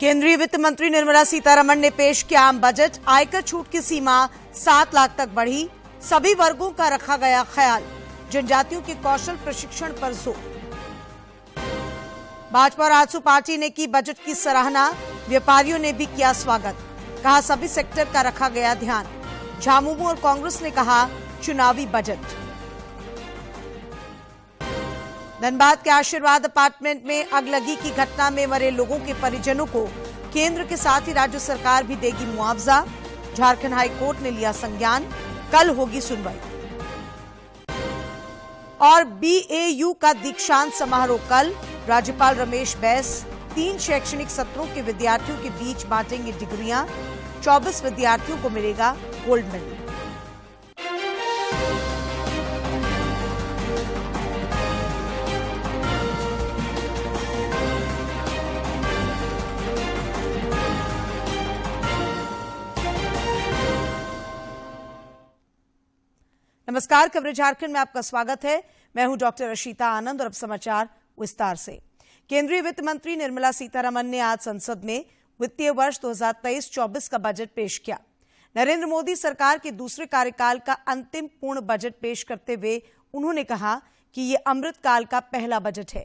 केंद्रीय वित्त मंत्री निर्मला सीतारमण ने पेश किया आम बजट। आयकर छूट की सीमा 7 लाख तक बढ़ी। सभी वर्गों का रखा गया ख्याल। जनजातियों के कौशल प्रशिक्षण पर जोर। भाजपा और आजसू पार्टी ने की बजट की सराहना। व्यापारियों ने भी किया स्वागत। कहा सभी सेक्टर का रखा गया ध्यान। झामुमो और कांग्रेस ने कहा चुनावी बजट। धनबाद के आशीर्वाद अपार्टमेंट में अगलगी की घटना में मरे लोगों के परिजनों को केंद्र के साथ ही राज्य सरकार भी देगी मुआवजा। झारखंड हाई कोर्ट ने लिया संज्ञान। कल होगी सुनवाई। और बीएयू का दीक्षांत समारोह कल। राज्यपाल रमेश बैस 3 शैक्षणिक सत्रों के विद्यार्थियों के बीच बांटेंगे डिग्रियां। 24 विद्यार्थियों को मिलेगा गोल्ड मेडल। नमस्कार, खबरें झारखंड में आपका स्वागत है। मैं हूं डॉक्टर अशीता आनंद और अब समाचार विस्तार से। केंद्रीय वित्त मंत्री निर्मला सीतारमण ने आज संसद में वित्तीय वर्ष 2023-24 का बजट पेश किया। नरेंद्र मोदी सरकार के दूसरे कार्यकाल का अंतिम पूर्ण बजट पेश करते हुए उन्होंने कहा कि ये अमृतकाल का पहला बजट है।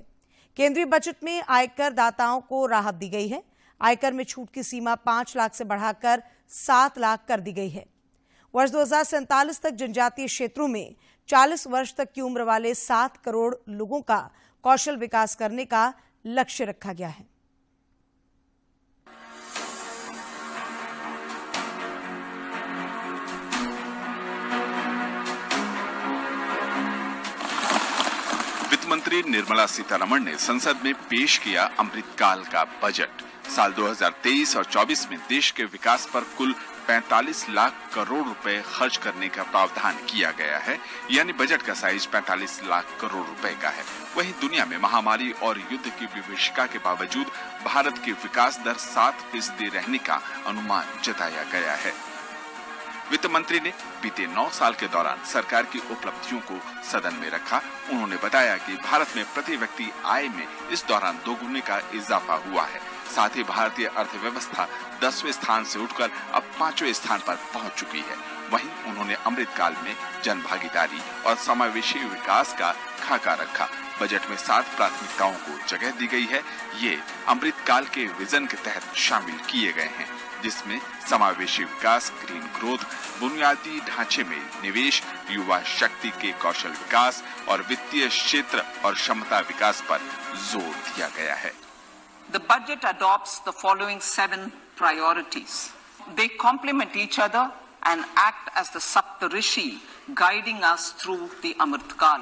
केंद्रीय बजट में आयकर दाताओं को राहत दी गई है। आयकर में छूट की सीमा 5 लाख से बढ़ाकर 7 लाख कर दी गई है। वर्ष 2047 तक जनजातीय क्षेत्रों में 40 वर्ष तक की उम्र वाले 7 करोड़ लोगों का कौशल विकास करने का लक्ष्य रखा गया है। वित्त मंत्री निर्मला सीतारमण ने संसद में पेश किया अमृतकाल का बजट। साल 2023 और 24 में देश के विकास पर कुल 45 लाख करोड़ रुपए खर्च करने का प्रावधान किया गया है। यानी बजट का साइज 45 लाख करोड़ रुपए का है। वहीं दुनिया में महामारी और युद्ध की विभीषिका के बावजूद भारत की विकास दर 7% रहने का अनुमान जताया गया है। वित्त मंत्री ने बीते 9 साल के दौरान सरकार की उपलब्धियों को सदन में रखा। उन्होंने बताया कि भारत में प्रति व्यक्ति आय में इस दौरान दोगुने का इजाफा हुआ है। साथ ही भारतीय अर्थव्यवस्था 10वें स्थान से उठकर अब 5वें स्थान पर पहुंच चुकी है। वहीं उन्होंने अमृतकाल में जन भागीदारी और समावेशी विकास का खाका रखा। बजट में 7 प्राथमिकताओं को जगह दी गई है। ये अमृतकाल के विजन के तहत शामिल किए गए हैं, जिसमें समावेशी विकास, ग्रीन ग्रोथ, बुनियादी ढांचे में निवेश, युवा शक्ति के कौशल विकास और वित्तीय क्षेत्र और क्षमता विकास पर जोर दिया गया है। The budget adopts the following 7 priorities. They complement each other and act as the Saptarishi guiding us through the Amritkal.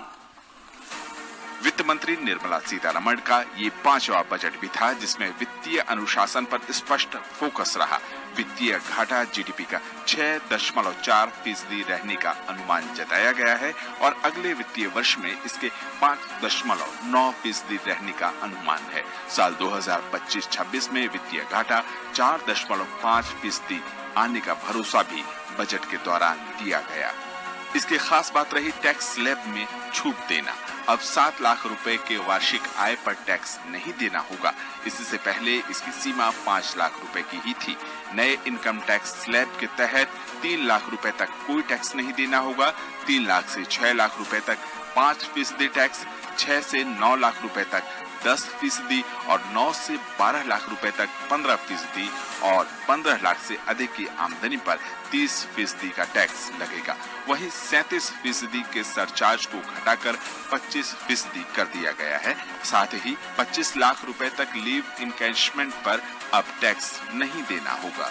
वित्त मंत्री निर्मला सीतारमण का ये 5वां बजट भी था, जिसमें वित्तीय अनुशासन पर स्पष्ट फोकस रहा। वित्तीय घाटा जीडीपी का 6.4% रहने का अनुमान जताया गया है और अगले वित्तीय वर्ष में इसके 5.9% रहने का अनुमान है। साल 2025-26 में वित्तीय घाटा 4.5% आने का भरोसा भी बजट के दौरान दिया गया। इसकी खास बात रही टैक्स स्लैब में छूट देना। अब 7 लाख रुपए के वार्षिक आय पर टैक्स नहीं देना होगा। इससे पहले इसकी सीमा 5 लाख रुपए की ही थी। नए इनकम टैक्स स्लैब के तहत 3 लाख रुपए तक कोई टैक्स नहीं देना होगा। 3 लाख से 6 लाख रुपए तक 5% टैक्स, 6 से 9 लाख रुपए तक 10% और 9 से 12 लाख रुपए तक 15% और 15 लाख से अधिक की आमदनी पर 30% का टैक्स लगेगा। वहीं 37% के सरचार्ज को घटाकर 25% कर दिया गया है। साथ ही 25 लाख रुपए तक लीव इनकैशमेंट पर अब टैक्स नहीं देना होगा।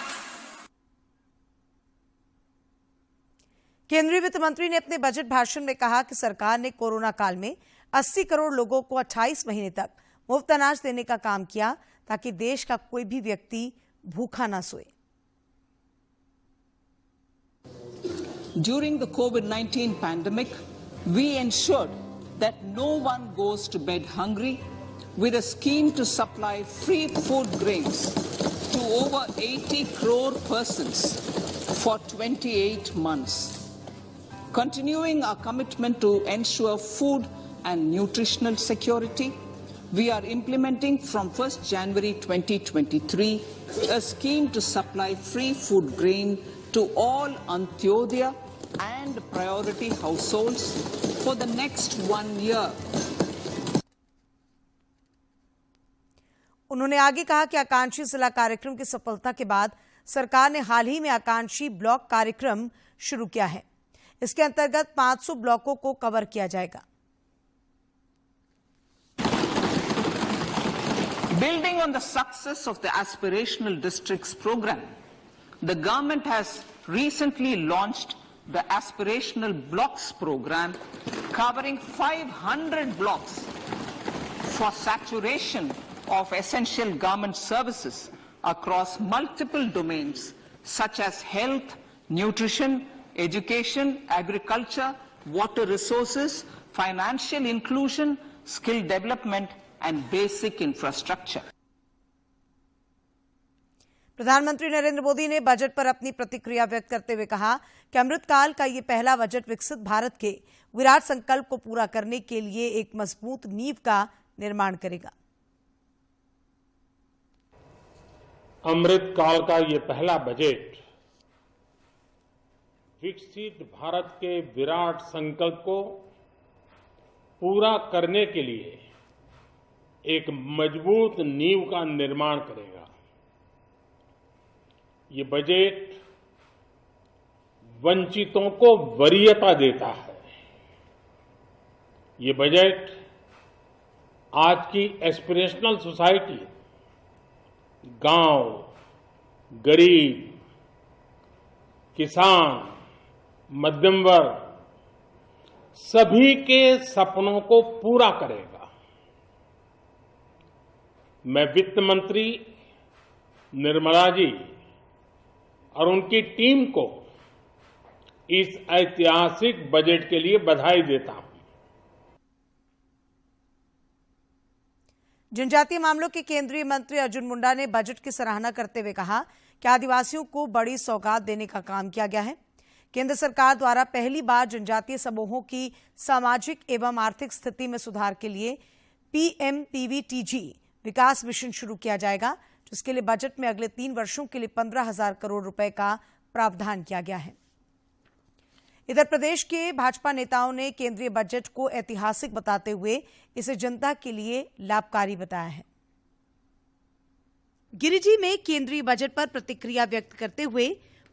केंद्रीय वित्त मंत्री ने अपने बजट भाषण में कहा कि सरकार ने कोरोना काल में 80 करोड़ लोगों को 28 महीने तक मुफ्त अनाज देने का काम किया, ताकि देश का कोई भी व्यक्ति भूखा ना सोए। During the COVID-19 pandemic, we ensured that no one goes to bed hungry with a scheme to supply free food grains to over 80 crore persons for 28 months. Continuing our commitment to ensure food and nutritional security, we are implementing from 1st January 2023 a scheme to supply free food grain to all Antyodaya and priority households for the next 1 year. उन्होंने आगे कहा कि आकांक्षी जिला कार्यक्रम की सफलता के बाद सरकार ने हाल ही में आकांक्षी ब्लॉक कार्यक्रम शुरू किया है। इसके अंतर्गत 500 ब्लॉकों को कवर किया जाएगा। Building on the success of the Aspirational Districts program, the government has recently launched the Aspirational Blocks program covering 500 blocks for saturation of essential government services across multiple domains such as health, nutrition, education, agriculture, water resources, financial inclusion, skill development and basic infrastructure. प्रधानमंत्री नरेंद्र मोदी ने budget पर अपनी प्रतिक्रिया व्यक्त करते हुए कहा कि अमृतकाल का ये पहला बजट विकसित भारत के विराट संकल्प को पूरा करने के लिए एक मजबूत नींव का निर्माण करेगा। अमृतकाल का ये पहला बजट विकसित भारत के विराट संकल्प को पूरा करने के लिए एक मजबूत नींव का निर्माण करेगा। ये बजट वंचितों को वरीयता देता है। ये बजट आज की एस्पिरेशनल सोसाइटी, गांव, गरीब, किसान, मध्यम वर्ग सभी के सपनों को पूरा करेगा। मैं वित्त मंत्री निर्मला जी और उनकी टीम को इस ऐतिहासिक बजट के लिए बधाई देता हूं। जनजातीय मामलों के केंद्रीय मंत्री अर्जुन मुंडा ने बजट की सराहना करते हुए कहा कि आदिवासियों को बड़ी सौगात देने का काम किया गया है। केंद्र सरकार द्वारा पहली बार जनजातीय समूहों की सामाजिक एवं आर्थिक स्थिति में सुधार के लिए PMPVTG विकास मिशन शुरू किया जाएगा, जिसके लिए बजट में अगले 3 वर्षों के लिए 15,000 करोड़ रुपए का प्रावधान किया गया है। इधर प्रदेश के भाजपा नेताओं ने केंद्रीय बजट को ऐतिहासिक बताते हुए इसे जनता के लिए लाभकारी बताया है। गिरिडीह में केंद्रीय बजट पर प्रतिक्रिया व्यक्त करते हुए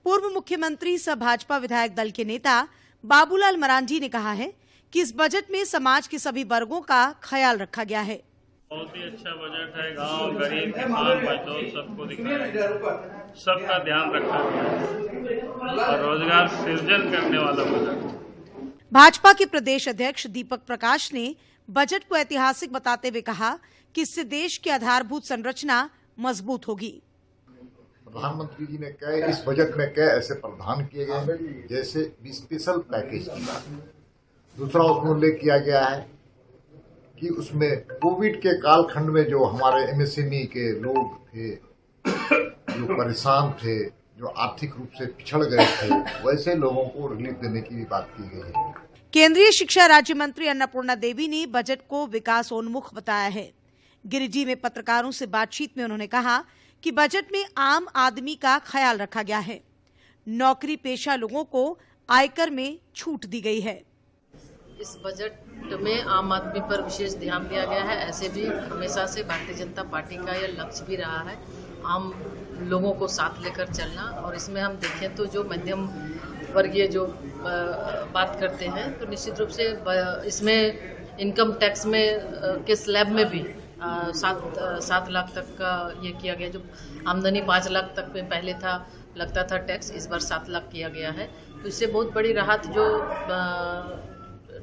पूर्व मुख्यमंत्री सह भाजपा विधायक दल के नेता बाबूलाल मरांडी ने कहा है कि इस बजट में समाज के सभी वर्गों का ख्याल रखा गया है। बहुत ही अच्छा बजट है। गांव, गरीब, किसान, मजदूर सबको दिखाया, सबका ध्यान रखा गया और रोजगार सृजन करने वाला बजट। भाजपा के प्रदेश अध्यक्ष दीपक प्रकाश ने बजट को ऐतिहासिक बताते हुए कहा कि इससे देश की आधारभूत संरचना मजबूत होगी। प्रधानमंत्री जी ने कहे इस बजट में कई ऐसे प्रावधान किए गए हैं, जैसे स्पेशल पैकेज की बात। दूसरा उसमें उल्लेख किया गया है कि उसमें कोविड के कालखंड में जो हमारे MSME के लोग थे, जो परेशान थे, जो आर्थिक रूप से पिछड़ गए थे, वैसे लोगों को रिलीफ देने की भी बात की गई है। केंद्रीय शिक्षा राज्य मंत्री अन्नपूर्णा देवी ने बजट को विकासोन्मुख बताया है। गिरिडीह में पत्रकारों से बातचीत में उन्होंने कहा कि बजट में आम आदमी का ख्याल रखा गया है। नौकरी पेशा लोगों को आयकर में छूट दी गई है। इस बजट में आम आदमी पर विशेष ध्यान दिया गया है। ऐसे भी हमेशा से भारतीय जनता पार्टी का यह लक्ष्य भी रहा है, आम लोगों को साथ लेकर चलना। और इसमें हम देखें तो जो मध्यम वर्गीय जो बात करते हैं, तो निश्चित रूप से इसमें इनकम टैक्स में के स्लैब में भी 7 लाख तक का ये किया गया। जो आमदनी 5 लाख तक में पहले था लगता था टैक्स, इस बार 7 लाख किया गया है। तो इससे बहुत बड़ी राहत जो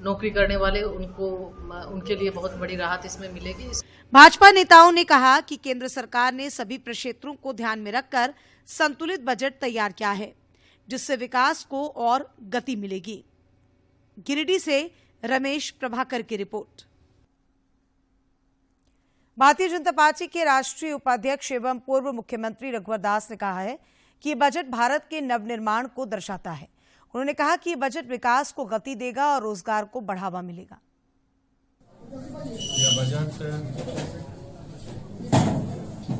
नौकरी करने वाले उनके लिए बहुत बड़ी राहत इसमें मिलेगी। भाजपा नेताओं ने कहा कि केंद्र सरकार ने सभी प्रक्षेत्रों को ध्यान में रखकर संतुलित बजट तैयार किया है, जिससे विकास को और गति मिलेगी। गिरिडीह से रमेश प्रभाकर की रिपोर्ट। भारतीय जनता पार्टी के राष्ट्रीय उपाध्यक्ष एवं पूर्व मुख्यमंत्री रघुवर दास ने कहा है कि ये बजट भारत के नवनिर्माण को दर्शाता है। उन्होंने कहा कि ये बजट विकास को गति देगा और रोजगार को बढ़ावा मिलेगा। यह बजट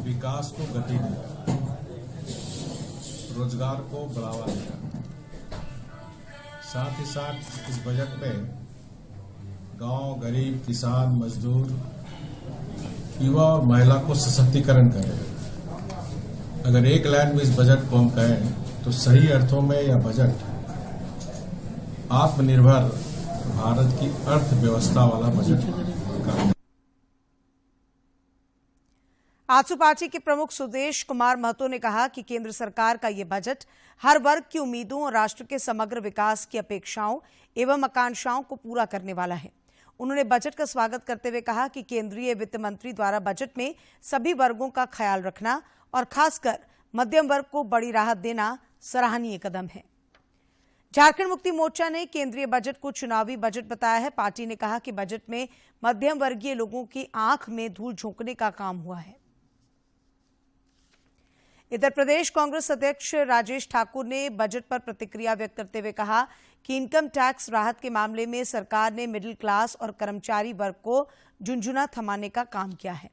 विकास को गति देगा, रोजगार को बढ़ावा देगा। साथ ही साथ इस बजट में गांव, गरीब, किसान, मजदूर, युवा और महिला को सशक्तिकरण करेगा। अगर एक लाइन में इस बजट को हम कहें तो सही अर्थों में यह बजट आत्मनिर्भर भारत की अर्थव्यवस्था वाला बजट का। आजसू पार्टी के प्रमुख सुदेश कुमार महतो ने कहा कि केंद्र सरकार का ये बजट हर वर्ग की उम्मीदों और राष्ट्र के समग्र विकास की अपेक्षाओं एवं आकांक्षाओं को पूरा करने वाला है। उन्होंने बजट का स्वागत करते हुए कहा कि केंद्रीय वित्त मंत्री द्वारा बजट में सभी वर्गों का ख्याल रखना और खासकर मध्यम वर्ग को बड़ी राहत देना सराहनीय कदम है। झारखंड मुक्ति मोर्चा ने केंद्रीय बजट को चुनावी बजट बताया है। पार्टी ने कहा कि बजट में मध्यम वर्गीय लोगों की आंख में धूल झोंकने का काम हुआ है। इधर प्रदेश कांग्रेस अध्यक्ष राजेश ठाकुर ने बजट पर प्रतिक्रिया व्यक्त करते हुए कहा कि इनकम टैक्स राहत के मामले में सरकार ने मिडिल क्लास और कर्मचारी वर्ग को झुंझुना थमाने का काम किया है।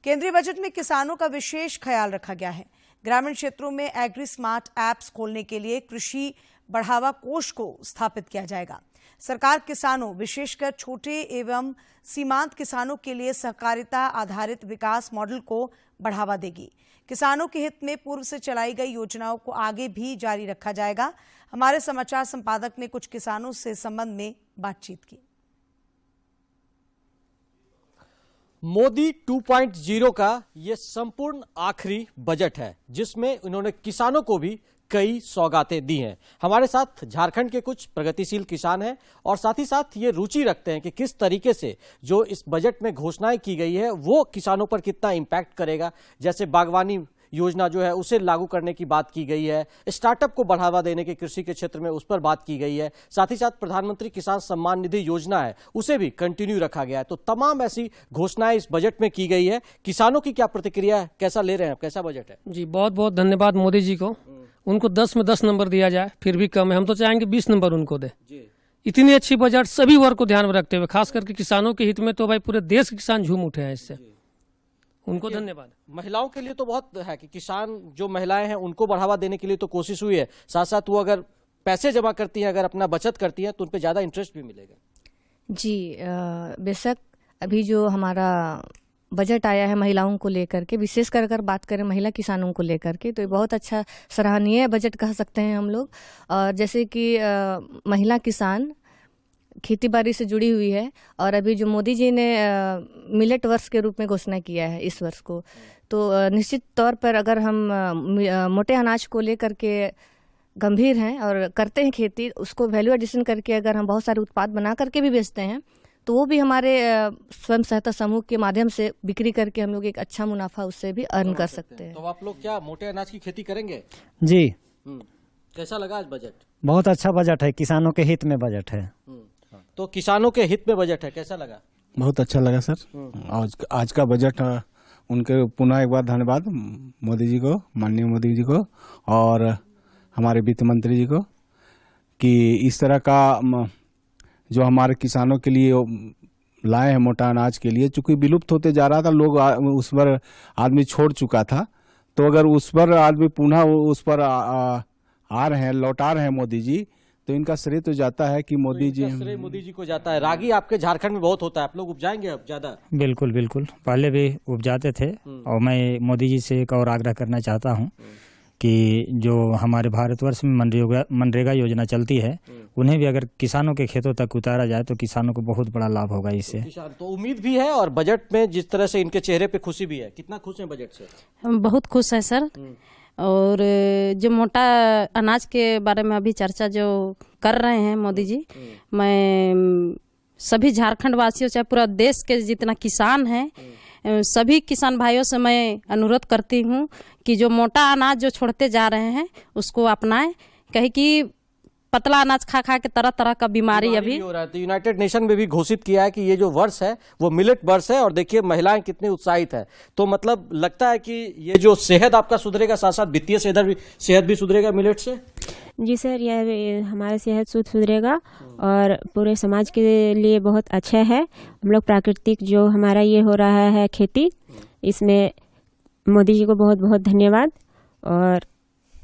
केंद्रीय बजट में किसानों का विशेष ख्याल रखा गया है। ग्रामीण क्षेत्रों में एग्री स्मार्ट ऐप्स खोलने के लिए कृषि बढ़ावा कोष को स्थापित किया जाएगा। सरकार किसानों, विशेषकर छोटे एवं सीमांत किसानों के लिए सहकारिता आधारित विकास मॉडल को बढ़ावा देगी। किसानों के हित में पूर्व से चलाई गई योजनाओं को आगे भी जारी रखा जाएगा। हमारे समाचार संपादक ने कुछ किसानों से इस संबंध में बातचीत की। मोदी 2.0 का ये संपूर्ण आखिरी बजट है जिसमें उन्होंने किसानों को भी कई सौगातें दी हैं। हमारे साथ झारखंड के कुछ प्रगतिशील किसान हैं और साथ ही साथ ये रुचि रखते हैं कि किस तरीके से जो इस बजट में घोषणाएं की गई है वो किसानों पर कितना इम्पैक्ट करेगा। जैसे बागवानी योजना जो है उसे लागू करने की बात की गई है, स्टार्टअप को बढ़ावा देने के कृषि के क्षेत्र में उस पर बात की गई है, साथ ही साथ प्रधानमंत्री किसान सम्मान निधि योजना है उसे भी कंटिन्यू रखा गया है। तो तमाम ऐसी घोषणाएं इस बजट में की गई है। किसानों की क्या प्रतिक्रिया है, कैसा ले रहे हैं, कैसा बजट है? जी बहुत बहुत धन्यवाद मोदी जी को। उनको 10 में 10 नंबर दिया जाए फिर भी कम है। हम तो चाहेंगे 20 नंबर उनको दे। इतनी अच्छी बजट सभी वर्ग को ध्यान में रखते हुए, खास करके किसानों के हित में तो भाई पूरे देश के किसान झूम उठे हैं इससे। उनको धन्यवाद। महिलाओं के लिए तो बहुत है कि किसान जो महिलाएं हैं उनको बढ़ावा देने के लिए तो कोशिश हुई है, साथ साथ वो अगर पैसे जमा करती हैं, अगर अपना बचत करती हैं तो उन पे ज्यादा इंटरेस्ट भी मिलेगा। जी बेशक अभी जो हमारा बजट आया है महिलाओं को लेकर के, विशेष कर अगर बात करें महिला किसानों को लेकर के, तो ये बहुत अच्छा सराहनीय बजट कह सकते हैं हम लोग। और जैसे कि महिला किसान खेती बाड़ी से जुड़ी हुई है और अभी जो मोदी जी ने मिलेट वर्ष के रूप में घोषणा किया है इस वर्ष को, तो निश्चित तौर पर अगर हम मोटे अनाज को लेकर के गंभीर हैं और करते हैं खेती, उसको वैल्यू एडिशन करके अगर हम बहुत सारे उत्पाद बना करके भी बेचते हैं तो वो भी हमारे स्वयं सहायता समूह के माध्यम से बिक्री करके हम लोग एक अच्छा मुनाफा उससे भी अर्न कर सकते हैं। तो आप लोग क्या मोटे अनाज की खेती करेंगे? जी। कैसा लगा आज बजट? बहुत अच्छा बजट है, किसानों के हित में बजट है। तो किसानों के हित में बजट है, कैसा लगा? बहुत अच्छा लगा सर। आज का बजट उनके पुनः एक बार धन्यवाद मोदी जी को, माननीय मोदी जी को और हमारे वित्त मंत्री जी को कि इस तरह का जो हमारे किसानों के लिए लाए हैं मोटा अनाज के लिए, चूंकि विलुप्त होते जा रहा था, लोग उस पर आदमी छोड़ चुका था, तो अगर उस पर आदमी पुनः उस पर आ रहे हैं, लौटा रहे हैं मोदी जी, तो इनका श्रेय तो जाता है कि मोदी जी, श्रेय मोदी जी को जाता है। रागी आपके झारखंड में बहुत होता है, आप लोग उपजाएंगे अब ज्यादा? बिल्कुल बिल्कुल, पहले भी उपजाते थे और मैं मोदी जी से एक और आग्रह करना चाहता हूं कि जो हमारे भारतवर्ष में मनरेगा योजना चलती है उन्हें भी अगर किसानों के खेतों तक उतारा जाए तो किसानों को बहुत बड़ा लाभ होगा इससे। तो उम्मीद भी है और बजट में जिस तरह से इनके चेहरे पे खुशी भी है। कितना खुश हैं बजट से? हम बहुत खुश हैं सर। और जो मोटा अनाज के बारे में अभी चर्चा जो कर रहे हैं मोदी जी, मैं सभी झारखंड वासियों चाहे पूरा देश के जितना किसान हैं सभी किसान भाइयों से मैं अनुरोध करती हूँ कि जो मोटा अनाज जो छोड़ते जा रहे हैं उसको अपनाएं, कहीं कि पतला अनाज खा खा के तरह तरह का बीमारी अभी हो रहा है। तो यूनाइटेड नेशन में भी घोषित किया है कि ये जो वर्ष है वो मिलेट वर्ष है और देखिए महिलाएं कितनी उत्साहित है। तो मतलब लगता है कि ये जो सेहत आपका सुधरेगा, साथ साथ वित्तीय सेहत भी सुधरेगा मिलेट से। जी सर, यह हमारा सेहत सुधरेगा और पूरे समाज के लिए बहुत अच्छा है। हम लोग प्राकृतिक जो हमारा ये हो रहा है खेती, इसमें मोदी जी को बहुत बहुत धन्यवाद और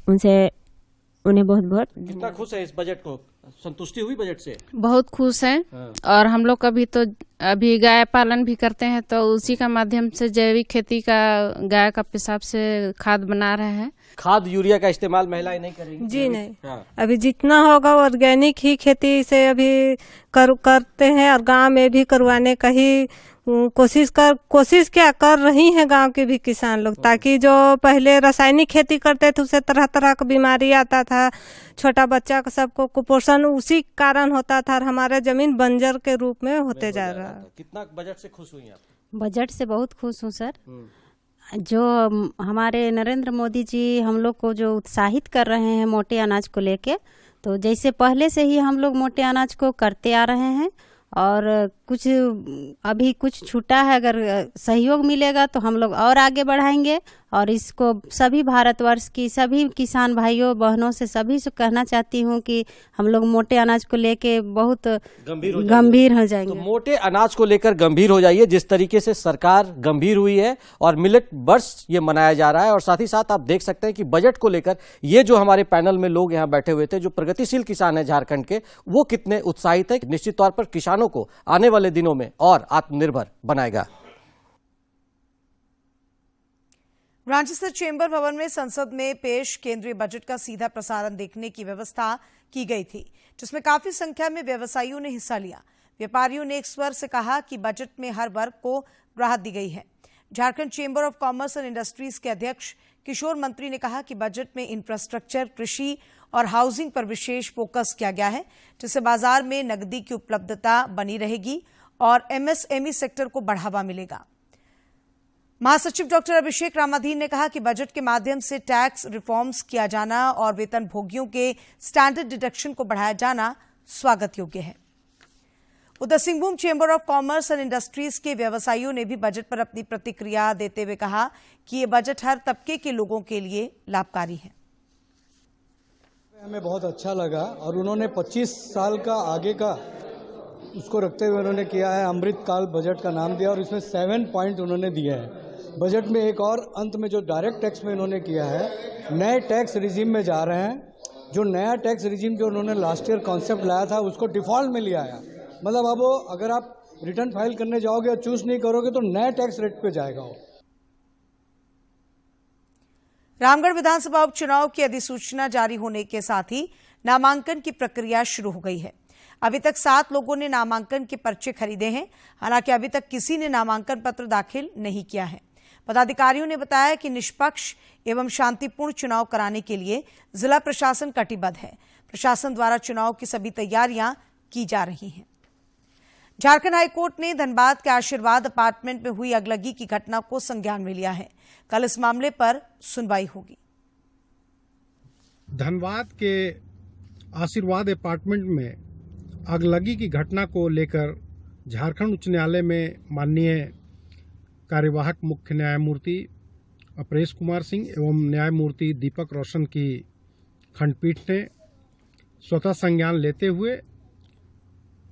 उन्हें बहुत बहुत। कितना खुश है इस बजट को, संतुष्टि हुई बजट से? बहुत खुश हैं। और हम लोग अभी गाय पालन भी करते हैं, तो उसी का माध्यम से जैविक खेती का गाय का पेशाब से खाद बना रहे हैं। खाद यूरिया का इस्तेमाल महिलाएं नहीं करेंगी? जी नहीं। अभी जितना होगा ऑर्गेनिक ही खेती से अभी करते हैं और गांव में भी करवाने का ही कोशिश क्या कर रही हैं गांव के भी किसान लोग, ताकि जो पहले रासायनिक खेती करते थे उससे तरह तरह का बीमारी आता था, छोटा बच्चा का सबको कुपोषण उसी कारण होता था और हमारा जमीन बंजर के रूप में होते जा रहा है। कितना बजट से खुश हुई आप? बजट से बहुत खुश हूँ सर। जो हमारे नरेंद्र मोदी जी हम लोग को जो उत्साहित कर रहे हैं मोटे अनाज को लेके, तो जैसे पहले से ही हम लोग मोटे अनाज को करते आ रहे हैं और अभी कुछ छूटा है, अगर सहयोग मिलेगा तो हम लोग और आगे बढ़ाएंगे। और इसको सभी भारतवर्ष की सभी किसान भाइयों बहनों से सभी से कहना चाहती हूँ कि हम लोग मोटे अनाज को लेके बहुत गंभीर हो जाएंगे। तो मोटे अनाज को लेकर गंभीर हो जाइए, जिस तरीके से सरकार गंभीर हुई है और मिलेट वर्ष ये मनाया जा रहा है। और साथ ही साथ आप देख सकते हैं कि बजट को लेकर ये जो हमारे पैनल में लोग यहाँ बैठे हुए थे, जो प्रगतिशील किसान है झारखंड के, वो कितने उत्साहित है। निश्चित तौर पर किसानों को आने वाले दिनों में और आत्मनिर्भर बनाएगा। रांची स्थित चेंबर भवन में संसद में पेश केंद्रीय बजट का सीधा प्रसारण देखने की व्यवस्था की गई थी, जिसमें काफी संख्या में व्यवसायियों ने हिस्सा लिया। व्यापारियों ने एक स्वर से कहा कि बजट में हर वर्ग को राहत दी गई है। Jharkhand chamber of commerce and industries के अध्यक्ष किशोर मंत्री ने कहा कि बजट में इंफ्रास्ट्रक्चर, कृषि और हाउसिंग पर विशेष फोकस किया गया है, जिससे बाजार में नकदी की उपलब्धता बनी रहेगी और एमएसएमई सेक्टर को बढ़ावा मिलेगा। महासचिव डॉक्टर अभिषेक रामाधीन ने कहा कि बजट के माध्यम से टैक्स रिफॉर्म्स किया जाना और वेतन भोगियों के स्टैंडर्ड डिडक्शन को बढ़ाया जाना स्वागत योग्य है। उधर Singhbhum chamber of commerce and industries के व्यवसायियों ने भी बजट पर अपनी प्रतिक्रिया देते हुए कहा कि ये बजट हर तबके के लोगों के लिए लाभकारी है। हमें बहुत अच्छा लगा और उन्होंने 25 साल का आगे का उसको रखते हुए उन्होंने किया है, अमृत काल बजट का नाम दिया और इसमें 7 पॉइंट उन्होंने दिए हैं। बजट में एक और अंत में जो डायरेक्ट टैक्स में इन्होंने किया है, नए टैक्स रिजीम में जा रहे हैं। जो नया टैक्स रिजीम जो उन्होंने लास्ट ईयर कॉन्सेप्ट लाया था उसको डिफॉल्ट में लिया है। मतलब अब अगर आप रिटर्न फाइल करने जाओगे और चूज नहीं करोगे तो नए टैक्स रेट पे जाएगा वो। रामगढ़ विधानसभा उपचुनाव की अधिसूचना जारी होने के साथ ही नामांकन की प्रक्रिया शुरू हो गई है। अभी तक 7 लोगों ने नामांकन के पर्चे खरीदे हैं। हालांकि अभी तक किसी ने नामांकन पत्र दाखिल नहीं किया है। पदाधिकारियों ने बताया कि निष्पक्ष एवं शांतिपूर्ण चुनाव कराने के लिए जिला प्रशासन कटिबद्ध है। प्रशासन द्वारा चुनाव की सभी तैयारियां की जा रही हैं। झारखंड हाईकोर्ट ने धनबाद के आशीर्वाद अपार्टमेंट में हुई अगलगी की घटना को संज्ञान में लिया है। कल इस मामले पर सुनवाई होगी। धनबाद के आशीर्वाद अपार्टमेंट में अगलगी की घटना को लेकर झारखंड उच्च न्यायालय में माननीय कार्यवाहक मुख्य न्यायमूर्ति अपरेश कुमार सिंह एवं न्यायमूर्ति दीपक रोशन की खंडपीठ ने स्वतः संज्ञान लेते हुए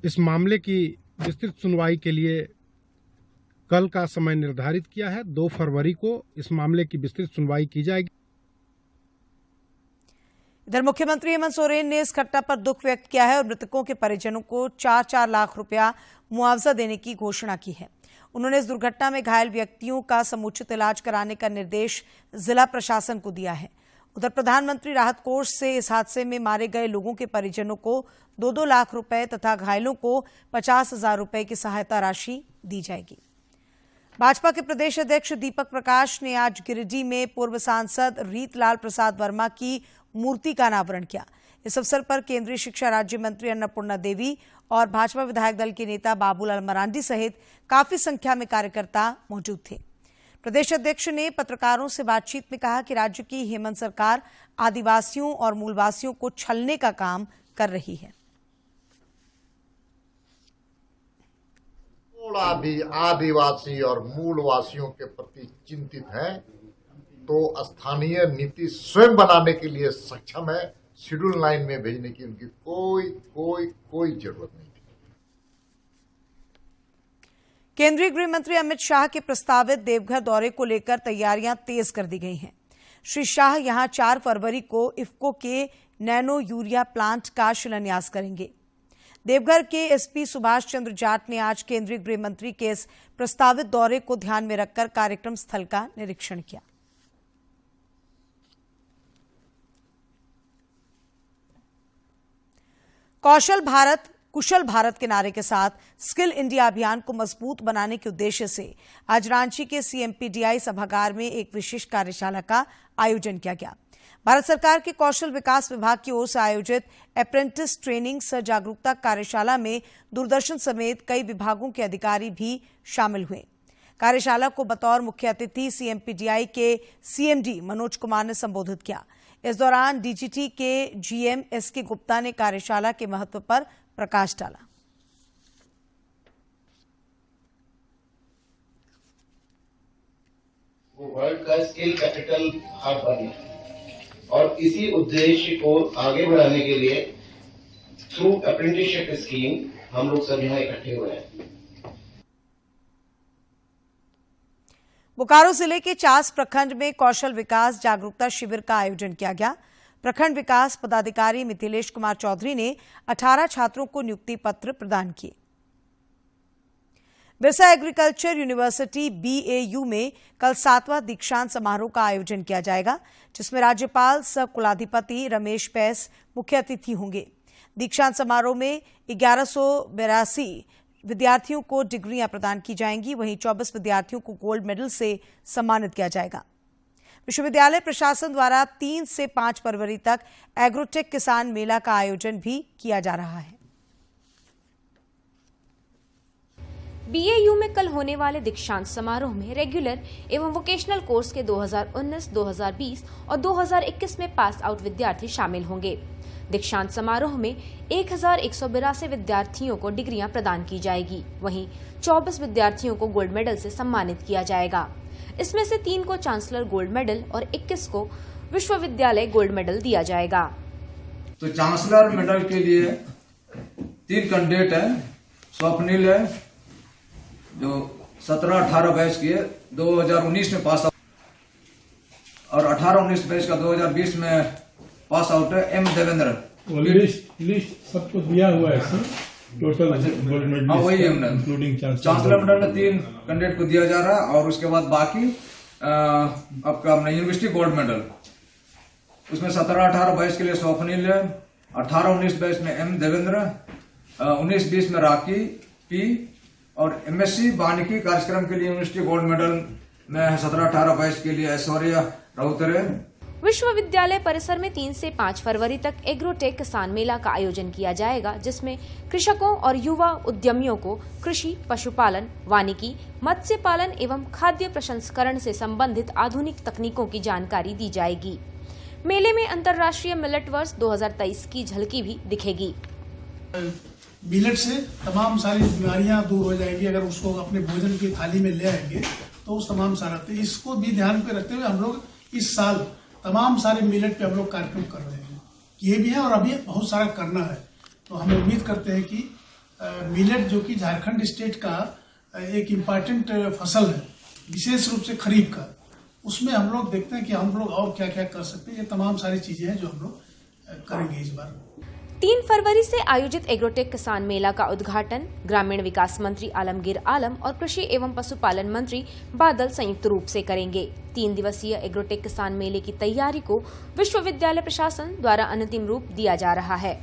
इस मामले की विस्तृत सुनवाई के लिए कल का समय निर्धारित किया है। 2 फरवरी को इस मामले की विस्तृत सुनवाई की जाएगी। इधर मुख्यमंत्री हेमंत सोरेन ने इस घटना पर दुख व्यक्त किया है और मृतकों के परिजनों को 4-4 लाख रुपया मुआवजा देने की घोषणा की है। उन्होंने इस दुर्घटना में घायल व्यक्तियों का समुचित इलाज कराने का निर्देश जिला प्रशासन को दिया है। उधर प्रधानमंत्री राहत कोष से इस हादसे में मारे गए लोगों के परिजनों को 2-2 लाख रुपए तथा घायलों को 50,000 रुपए की सहायता राशि दी जाएगी। भाजपा के प्रदेश अध्यक्ष दीपक प्रकाश ने आज गिरिडीह में पूर्व सांसद रीतलाल प्रसाद वर्मा की मूर्ति का अनावरण किया। इस अवसर पर केंद्रीय शिक्षा राज्य मंत्री अन्नपूर्णा देवी और भाजपा विधायक दल के नेता बाबूलाल मरांडी सहित काफी संख्या में कार्यकर्ता मौजूद थे। प्रदेश अध्यक्ष ने पत्रकारों से बातचीत में कहा कि राज्य की हेमंत सरकार आदिवासियों और मूलवासियों को छलने का काम कर रही है। थोड़ा भी आदिवासी और मूलवासियों के प्रति चिंतित है तो स्थानीय नीति स्वयं बनाने के लिए सक्षम है, शेड्यूल लाइन में भेजने की उनकी कोई जरूरत नहीं थी। केंद्रीय गृह मंत्री अमित शाह के प्रस्तावित देवघर दौरे को लेकर तैयारियां तेज कर दी गई हैं। श्री शाह यहां 4 फरवरी को इफ्को के नैनो यूरिया प्लांट का शिलान्यास करेंगे। देवघर के एसपी सुभाष चंद्र जाट ने आज केंद्रीय गृह मंत्री के इस प्रस्तावित दौरे को ध्यान में रखकर कार्यक्रम स्थल का निरीक्षण किया। कौशल भारत कुशल भारत के नारे के साथ स्किल इंडिया अभियान को मजबूत बनाने के उद्देश्य से आज रांची के सीएमपीडीआई सभागार में एक विशेष कार्यशाला का आयोजन किया गया। भारत सरकार के कौशल विकास विभाग की ओर से आयोजित अप्रेंटिस ट्रेनिंग सह जागरूकता कार्यशाला में दूरदर्शन समेत कई विभागों के अधिकारी भी शामिल हुए। कार्यशाला को बतौर मुख्य अतिथि सीएमपीडीआई के सीएमडी मनोज कुमार ने संबोधित किया। इस दौरान डीजीटी के जीएम एसके गुप्ता ने कार्यशाला के महत्व पर प्रकाश डाला। वो वर्ल्ड का स्किल कैपिटल हब बने और इसी उद्देश्य को आगे बढ़ाने के लिए थ्रू अप्रेंटिसशिप स्कीम हम लोग सब यहाँ इकट्ठे हुए हैं। बोकारो जिले के चास प्रखंड में कौशल विकास जागरूकता शिविर का आयोजन किया गया। प्रखंड विकास पदाधिकारी मिथिलेश कुमार चौधरी ने 18 छात्रों को नियुक्ति पत्र प्रदान किए। बिरसा एग्रीकल्चर यूनिवर्सिटी बीएयू में कल 7वां दीक्षांत समारोह का आयोजन किया जाएगा, जिसमें राज्यपाल सह कुलाधिपति रमेश बैस मुख्य अतिथि होंगे। दीक्षांत समारोह में 1182 विद्यार्थियों को डिग्रियां प्रदान की जाएंगी, वहीं 24 विद्यार्थियों को गोल्ड मेडल से सम्मानित किया जाएगा। विश्वविद्यालय प्रशासन द्वारा 3 से 5 फरवरी तक एग्रोटेक किसान मेला का आयोजन भी किया जा रहा है। बीएयू में कल होने वाले दीक्षांत समारोह में रेगुलर एवं वोकेशनल कोर्स के 2019, 2020 और 2021 में पास आउट विद्यार्थी शामिल होंगे। दीक्षांत समारोह में 1182 विद्यार्थियों को डिग्रियां प्रदान की जाएगी, वहीं 24 विद्यार्थियों को गोल्ड मेडल से सम्मानित किया जाएगा। इसमें से 3 को चांसलर गोल्ड मेडल और 21 को विश्वविद्यालय गोल्ड मेडल दिया जाएगा। तो चांसलर मेडल के लिए 3 कैंडिडेट है। स्वप्निल है जो 17-18 बैच की है, 2019 में पास आउट, और 18-19 बैच का 2020 में पास आउट है एम देवेंद्र। लिस्ट सबको दिया हुआ है सर, टोटल गोल्ड मेडल। हाँ वही है, इंक्लूडिंग चांसलर मेडल में 3 कैंडिडेट को दिया जा रहा है, और उसके बाद बाकी आपका यूनिवर्सिटी गोल्ड मेडल, उसमें 17-18 बैच के लिए स्वप्निल है, 18-19 बैच में एम देवेंद्र, 19-20 में राखी पी, और एमएससी वानिकी कार्यक्रम के लिए यूनिवर्सिटी गोल्ड मेडल में 17-18 बैच के लिए ऐश्वर्या राउतरे। विश्वविद्यालय परिसर में 3 से 5 फरवरी तक एग्रोटेक किसान मेला का आयोजन किया जाएगा, जिसमें कृषकों और युवा उद्यमियों को कृषि, पशुपालन, वानिकी, मत्स्य पालन एवं खाद्य प्रसंस्करण से संबंधित आधुनिक तकनीकों की जानकारी दी जाएगी। मेले में अंतर्राष्ट्रीय मिलेट वर्ष 2023 की झलकी भी दिखेगी। मिलेट से तमाम सारी बीमारियां दूर हो जाएंगी अगर उसको अपने भोजन की थाली में ले आएंगे तो उस तमाम सारा, तो इसको भी ध्यान पे रखते हुए हम लोग इस साल तमाम सारे मिलेट पे हम लोग कार्यक्रम कर रहे हैं। ये भी है और अभी बहुत सारा करना है। तो हम उम्मीद करते हैं कि मिलेट जो कि झारखंड स्टेट का एक इम्पॉर्टेंट फसल है, विशेष रूप से खरीफ का, उसमें हम लोग देखते हैं कि हम लोग और क्या क्या कर सकते हैं। ये तमाम सारी चीजें हैं जो हम लोग करेंगे इस बार। 3 फरवरी से आयोजित एग्रोटेक किसान मेला का उद्घाटन ग्रामीण विकास मंत्री आलमगीर आलम और कृषि एवं पशुपालन मंत्री बादल संयुक्त रूप से करेंगे। 3 दिवसीय एग्रोटेक किसान मेले की तैयारी को विश्वविद्यालय प्रशासन द्वारा अंतिम रूप दिया जा रहा है।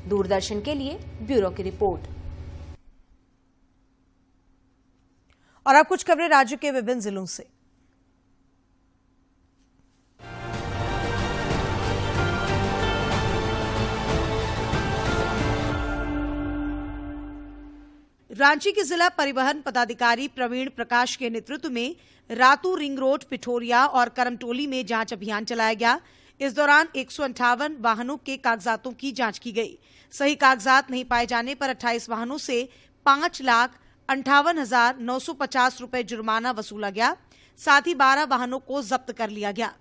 दूरदर्शन के लिए ब्यूरो की रिपोर्ट। और अब कुछ खबरें राज्य के विभिन्न जिलों से। रांची के जिला परिवहन पदाधिकारी प्रवीण प्रकाश के नेतृत्व में रातू रिंग रोड, पिठोरिया और करमटोली में जांच अभियान चलाया गया। इस दौरान 158 वाहनों के कागजातों की जांच की गई। सही कागजात नहीं पाए जाने पर 28 वाहनों से 5,58,950 रुपए जुर्माना वसूला गया। साथ ही 12 वाहनों को जब्त कर लिया गया।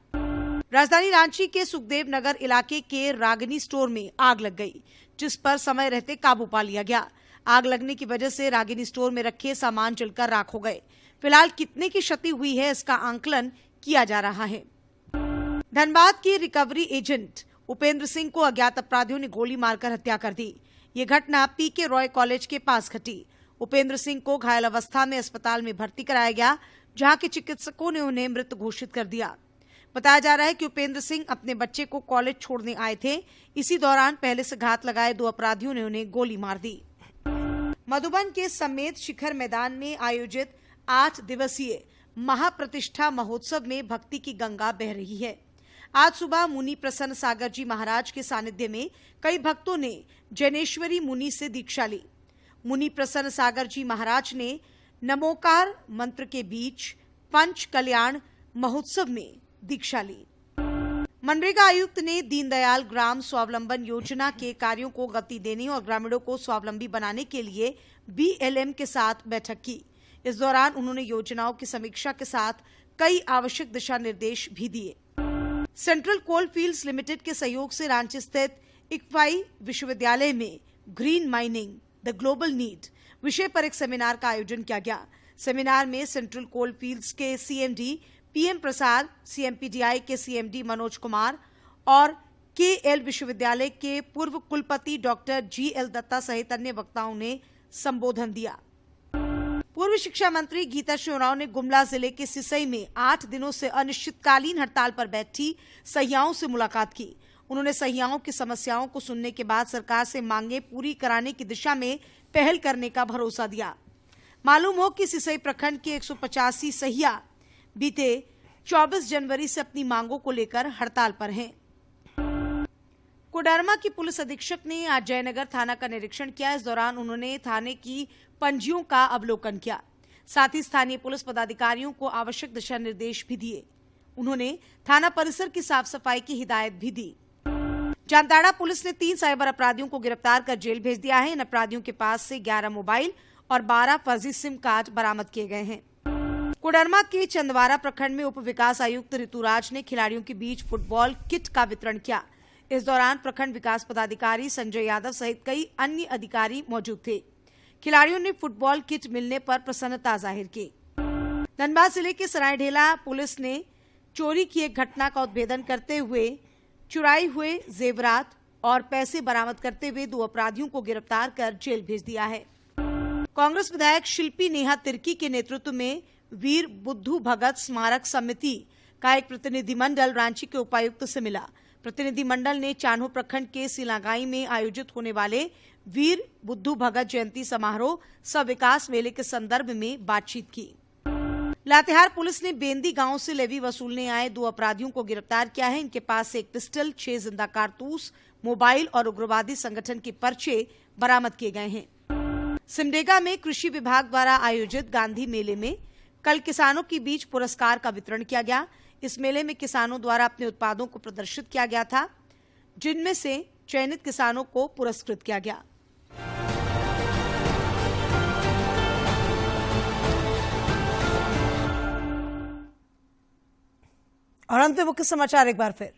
राजधानी रांची के सुखदेव नगर इलाके के रागिनी स्टोर में आग लग गई, जिस पर समय रहते काबू पा लिया गया। आग लगने की वजह से रागिनी स्टोर में रखे सामान जलकर राख हो गए। फिलहाल कितने की क्षति हुई है, इसका आंकलन किया जा रहा है। धनबाद के रिकवरी एजेंट उपेंद्र सिंह को अज्ञात अपराधियों ने गोली मारकर हत्या कर दी। ये घटना पीके रॉय कॉलेज के पास घटी। उपेंद्र सिंह को घायल अवस्था में अस्पताल में भर्ती कराया गया, जहां के चिकित्सकों ने उन्हें मृत घोषित कर दिया। बताया जा रहा है कि उपेंद्र सिंह अपने बच्चे को कॉलेज छोड़ने आए थे। इसी दौरान पहले से घात लगाए 2 अपराधियों ने उन्हें गोली मार दी। मधुबन के समेत शिखर मैदान में आयोजित 8 दिवसीय महाप्रतिष्ठा महोत्सव में भक्ति की गंगा बह रही है। आज सुबह मुनि प्रसन्न सागर जी महाराज के सानिध्य में कई भक्तों ने जैनेश्वरी मुनि से दीक्षा ली। मुनि प्रसन्न सागर जी महाराज ने नमोकार मंत्र के बीच पंच कल्याण महोत्सव में दीक्षा ली। मनरेगा आयुक्त ने दीनदयाल ग्राम स्वावलंबन योजना के कार्यों को गति देने और ग्रामीणों को स्वावलंबी बनाने के लिए BLM के साथ बैठक की। इस दौरान उन्होंने योजनाओं की समीक्षा के साथ कई आवश्यक दिशा निर्देश भी दिए। सेंट्रल कोल फील्ड्स लिमिटेड के सहयोग से रांची स्थित इक्फाई विश्वविद्यालय में green mining the global need विषय पर एक सेमिनार का आयोजन किया गया। सेमिनार में सेंट्रल कोल फील्ड्स के CMD PM प्रसाद, CMPDI के CMD मनोज कुमार और KL विश्वविद्यालय के पूर्व कुलपति डॉक्टर GL दत्ता सहित अन्य वक्ताओं ने संबोधन दिया। पूर्व शिक्षा मंत्री गीता शिवराव ने गुमला जिले के सिसई में 8 दिनों से अनिश्चितकालीन हड़ताल पर बैठी सहियाओं से मुलाकात की। उन्होंने सहियाओं की समस्याओं को सुनने के बाद सरकार से मांगे पूरी कराने की दिशा में पहल करने का भरोसा दिया। मालूम हो कि सिसई प्रखंड के 185 सहिया बीते 24 जनवरी से अपनी मांगों को लेकर हड़ताल पर हैं। कोडरमा की पुलिस अधीक्षक ने आज जयनगर थाना का निरीक्षण किया। इस दौरान उन्होंने थाने की पंजियों का अवलोकन किया। साथ ही स्थानीय पुलिस पदाधिकारियों को आवश्यक दिशा निर्देश भी दिए। उन्होंने थाना परिसर की साफ सफाई की हिदायत भी दी। जामताड़ा पुलिस ने 3 साइबर अपराधियों को गिरफ्तार कर जेल भेज दिया है। इन अपराधियों के पास से 11 मोबाइल और 12 फर्जी सिम कार्ड बरामद किए गए हैं। कोडरमा के चंदवारा प्रखंड में उप विकास आयुक्त ऋतुराज ने खिलाड़ियों के बीच फुटबॉल किट का वितरण किया। इस दौरान प्रखंड विकास पदाधिकारी संजय यादव सहित कई अन्य अधिकारी मौजूद थे। खिलाड़ियों ने फुटबॉल किट मिलने पर प्रसन्नता जाहिर की। धनबाद जिले के सरायढेला पुलिस ने चोरी की एक घटना का उद्भेदन करते हुए चुराए हुए जेवरात और पैसे बरामद करते हुए 2 अपराधियों को गिरफ्तार कर जेल भेज दिया है। कांग्रेस विधायक शिल्पी नेहा तिर्की के नेतृत्व में वीर बुद्धू भगत स्मारक समिति का एक प्रतिनिधिमंडल रांची के उपायुक्त से मिला। प्रतिनिधिमंडल ने चान्हो प्रखंड के सिलागाई में आयोजित होने वाले वीर बुद्धू भगत जयंती समारोह सह विकास मेले के संदर्भ में बातचीत की। लातेहार पुलिस ने बेंदी गांव से लेवी वसूलने आए 2 अपराधियों को गिरफ्तार किया है। इनके पास से 1 पिस्टल, 6 जिंदा कारतूस, मोबाइल और उग्रवादी संगठन के पर्चे बरामद किए गए हैं। सिमडेगा में कृषि विभाग द्वारा आयोजित गांधी मेले में कल किसानों के बीच पुरस्कार का वितरण किया गया। इस मेले में किसानों द्वारा अपने उत्पादों को प्रदर्शित किया गया था, जिनमें से चयनित किसानों को पुरस्कृत किया गया। और अंत में मुख्य समाचार एक बार फिर।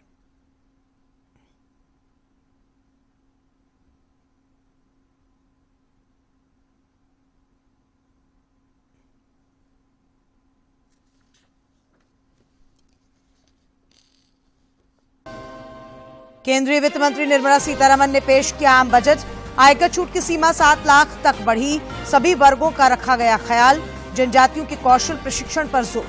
केंद्रीय वित्त मंत्री निर्मला सीतारमण ने पेश किया आम बजट। आयकर छूट की सीमा 7 लाख तक बढ़ी। सभी वर्गों का रखा गया ख्याल। जनजातियों के कौशल प्रशिक्षण पर जोर।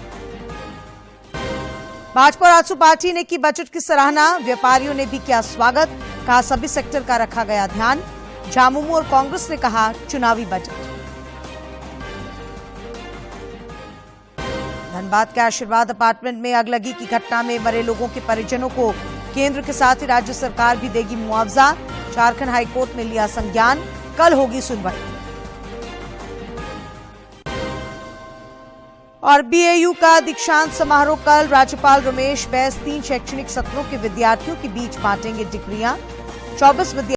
भाजपा और आजसू पार्टी ने की बजट की सराहना। व्यापारियों ने भी किया स्वागत। कहा सभी सेक्टर का रखा गया ध्यान। झामुमो और कांग्रेस ने कहा चुनावी बजट। धनबाद के आशीर्वाद अपार्टमेंट में अगलगी की घटना में मरे लोगों के परिजनों को केंद्र के साथ ही राज्य सरकार भी देगी मुआवजा। झारखंड हाईकोर्ट ने लिया संज्ञान। कल होगी सुनवाई। और BAU का दीक्षांत समारोह कल। राज्यपाल रमेश बैस 3 शैक्षणिक सत्रों के विद्यार्थियों के बीच बांटेंगे डिग्रियां। 24 विद्यार्थी